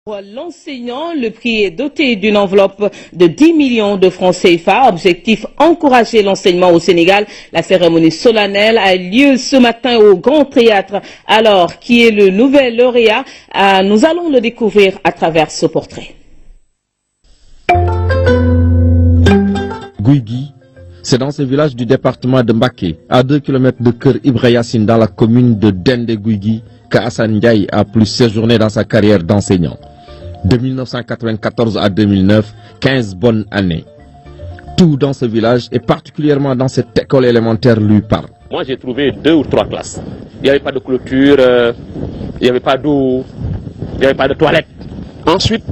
Pour l'enseignant, le prix est doté d'une enveloppe de 10 millions de francs CFA. Objectif, encourager l'enseignement au Sénégal. La cérémonie solennelle a lieu ce matin au Grand Théâtre. Alors, qui est le nouvel lauréat? Nous allons le découvrir à travers ce portrait. Guigui, c'est dans ce village du département de Mbaké, à 2 km de Keur Ibra Yassine, dans la commune de Dende Guigui, qu'Hassan Ndiaye a pu séjourner dans sa carrière d'enseignant. De 1994 à 2009, 15 bonnes années. Tout dans ce village et particulièrement dans cette école élémentaire lui parle. Moi j'ai trouvé 2 ou 3 classes. Il n'y avait pas de clôture, il n'y avait pas d'eau, il n'y avait pas de toilette. Ensuite,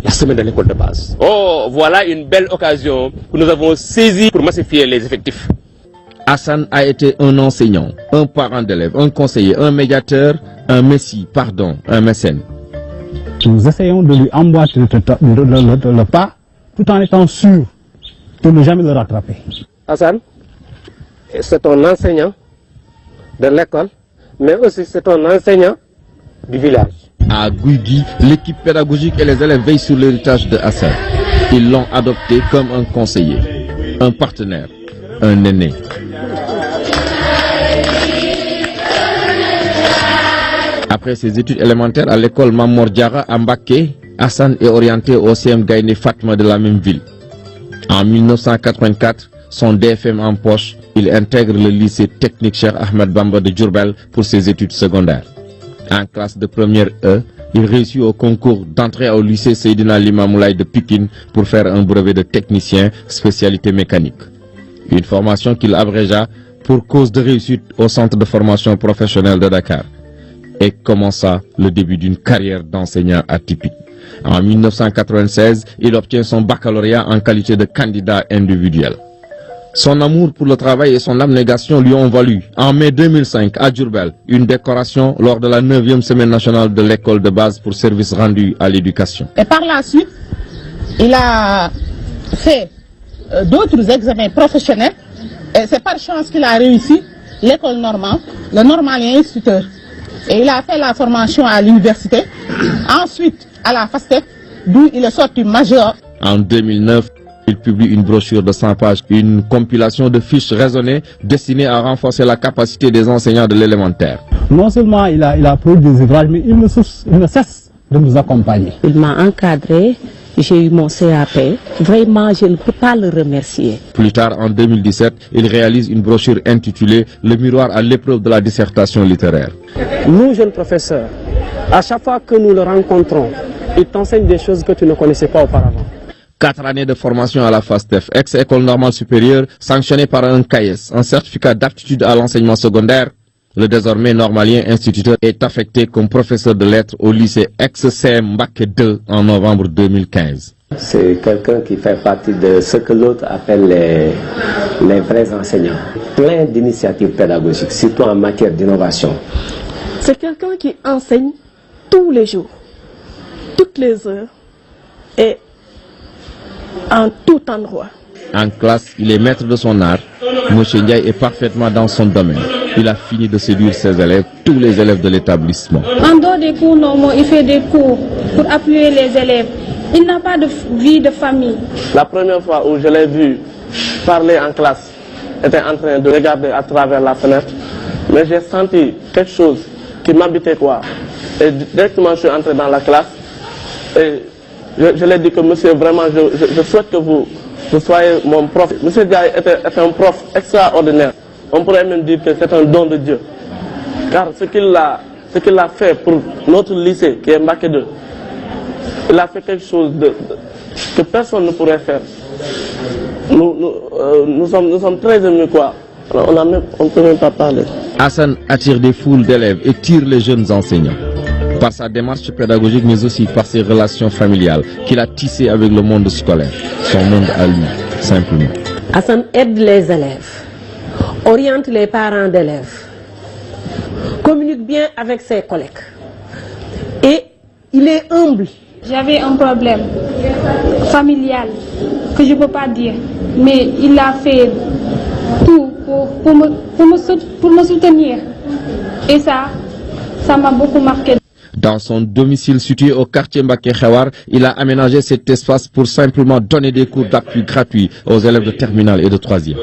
la semaine de l'école de base. Oh, voilà une belle occasion que nous avons saisie pour massifier les effectifs. Hassan a été un enseignant, un parent d'élève, un conseiller, un médiateur, un messie, pardon, un mécène. Nous essayons de lui emboîter le pas tout en étant sûr de ne jamais le rattraper. Hassan, c'est un enseignant de l'école, mais aussi c'est un enseignant du village. À Guigui, l'équipe pédagogique et les élèves veillent sur l'héritage de Hassan. Ils l'ont adopté comme un conseiller, un partenaire, un aîné. Après ses études élémentaires à l'école Mamor Diarra à Mbaké, Hassan est orienté au CM Gaïndé Fatma de la même ville. En 1984, son DFM en poche, il intègre le lycée technique Cheikh Ahmed Bamba de Diourbel pour ses études secondaires. En classe de première E, il réussit au concours d'entrée au lycée Seydina Limamoulaye de Pikine pour faire un brevet de technicien spécialité mécanique. Une formation qu'il abrégea pour cause de réussite au centre de formation professionnelle de Dakar. Et commença le début d'une carrière d'enseignant atypique. En 1996, il obtient son baccalauréat en qualité de candidat individuel. Son amour pour le travail et son abnégation lui ont valu, en mai 2005, à Diourbel, une décoration lors de la 9e semaine nationale de l'école de base pour service rendu à l'éducation. Et par la suite, il a fait d'autres examens professionnels et c'est par chance qu'il a réussi l'école normale, le normal et instituteur. Et il a fait la formation à l'université, ensuite à la FASTEF, d'où il est sorti major. En 2009, il publie une brochure de 100 pages, une compilation de fiches raisonnées destinées à renforcer la capacité des enseignants de l'élémentaire. Non seulement il a produit des ouvrages, mais il ne cesse de nous accompagner. Il m'a encadré, j'ai eu mon CAP. Vraiment, je ne peux pas le remercier. Plus tard, en 2017, il réalise une brochure intitulée « Le miroir à l'épreuve de la dissertation littéraire ». Nous, jeunes professeurs, à chaque fois que nous le rencontrons, il t'enseigne des choses que tu ne connaissais pas auparavant. 4 années de formation à la FASTEF, ex-école normale supérieure, sanctionnée par un CAES, un certificat d'aptitude à l'enseignement secondaire. Le désormais normalien instituteur est affecté comme professeur de lettres au lycée ex-CM Mbaké 2 en novembre 2015. C'est quelqu'un qui fait partie de ce que l'autre appelle les vrais enseignants. Plein d'initiatives pédagogiques, surtout en matière d'innovation. C'est quelqu'un qui enseigne tous les jours, toutes les heures et en tout endroit. En classe, il est maître de son art. Monsieur Ndiaye est parfaitement dans son domaine. Il a fini de séduire ses élèves, tous les élèves de l'établissement. En dehors des cours normaux, il fait des cours pour appuyer les élèves. Il n'a pas de vie de famille. La première fois où je l'ai vu parler en classe, était en train de regarder à travers la fenêtre. Mais j'ai senti quelque chose qui m'habitait quoi. Et directement je suis entré dans la classe. Et je lui ai dit que monsieur, vraiment, je souhaite que vous soyez mon prof. Monsieur Ndiaye est un prof extraordinaire. On pourrait même dire que c'est un don de Dieu. Car ce qu'il a fait pour notre lycée, qui est Mbaké 2, il a fait quelque chose que personne ne pourrait faire. Nous sommes très émus, quoi. Alors on ne peut même pas parler. Hassan attire des foules d'élèves et tire les jeunes enseignants. Par sa démarche pédagogique, mais aussi par ses relations familiales qu'il a tissées avec le monde scolaire. Son monde à lui, simplement. Hassan aide les élèves, oriente les parents d'élèves, communique bien avec ses collègues. Et il est humble. J'avais un problème familial que je ne peux pas dire, mais il a fait tout pour me soutenir. Et ça m'a beaucoup marqué. Dans son domicile situé au quartier Mbacké Xewar, il a aménagé cet espace pour simplement donner des cours d'appui gratuits aux élèves de terminale et de troisième.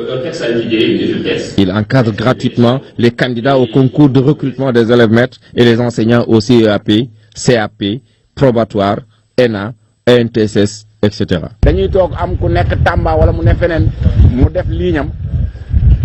Il encadre gratuitement les candidats au concours de recrutement des élèves maîtres et les enseignants au CEAP, CAP, probatoire, ENA, ENTSS, etc. dañuy toog am ku nekk Tamba wala mu ne feneen mu def lignam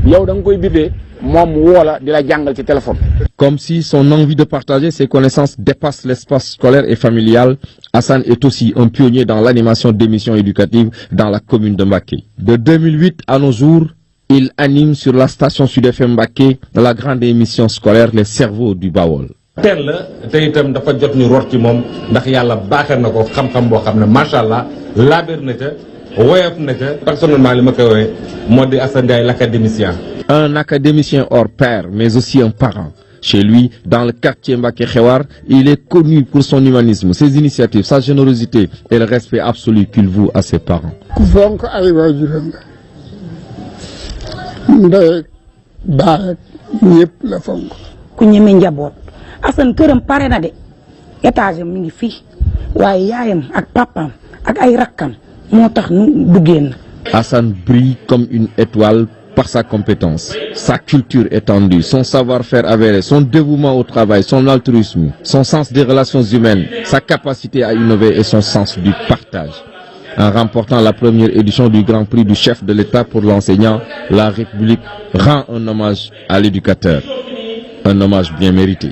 yow da nga koy bindee moom mu woo la di la jàngal ci téléphone. Comme si son envie de partager ses connaissances dépasse l'espace scolaire et familial, Hassan est aussi un pionnier dans l'animation d'émissions éducatives dans la commune de Mbacké. De 2008 à nos jours, il anime sur la station Sud FM Mbacké la grande émission scolaire Les Cerveaux du Bawol. teel la te itam dafa jot ñu root ci moom ndax yàlla baaxal na ko xam-xam boo xam ne macha allah laabir na ca woyof na ca personnellement li ma koy woowee moo di Assane Ndiaye l'académicien. Un académicien hors pair, mais aussi un parent. Chez lui, dans le quartier Mbacké Xewar, il est connu pour son humanisme, ses initiatives, sa générosité et le respect absolu qu'il voue à ses parents. ku fonk ay waajuram la ndey baay ñëpp la fonk. ku ñeme njaboot Assane këram pare na de étage mi ngi fii waaye yaayam ak papaam ak ay rakkam moo tax nu duggee na. Assane brille comme une étoile par sa compétence, sa culture étendue, son savoir-faire avéré, son dévouement au travail, son altruisme, son sens des relations humaines, sa capacité à innover et son sens du partage. En remportant la première édition du Grand Prix du chef de l'État pour l'enseignant, la République rend un hommage à l'éducateur. Un hommage bien mérité.